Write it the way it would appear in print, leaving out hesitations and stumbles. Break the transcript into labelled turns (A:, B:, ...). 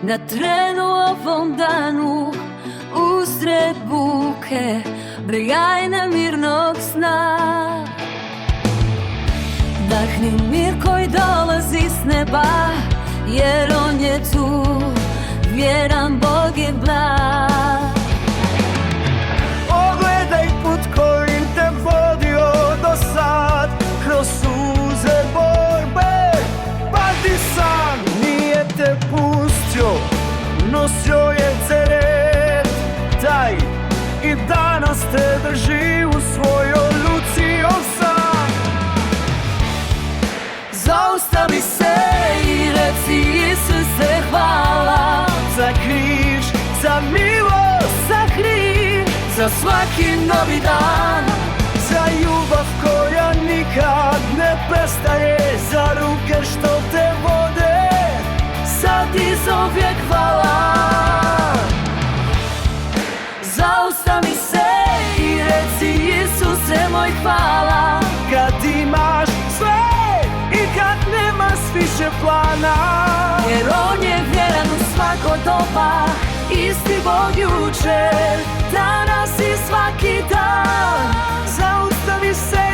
A: na trenu ovom danu usred buke brijajne mirnog sna. Dahni mir koji dolazi s neba, jer on je tu, vjeran Bog je blag.
B: Pogledaj put kojim te vodio do sad, kroz suze borbe, partisan nije te pustio, nosio je teret taj i danas te drži u svojoj ruci sam.
A: Zaustavi se i reci Isuse hvala,
B: Za križ, za milost,
A: za križ, za svaki novi dan,
B: za ljubav koja nikad ne prestaje, za ruke što te vode,
A: sad i zauvijek hvala. Zaustavi se i reci Isuse moj hvala,
B: kad imaš sve i kad nemaš više plana.
A: jer on je vjeran u svako doba, isti Bog jučer, danas i svaki dan.
B: Zaustavi se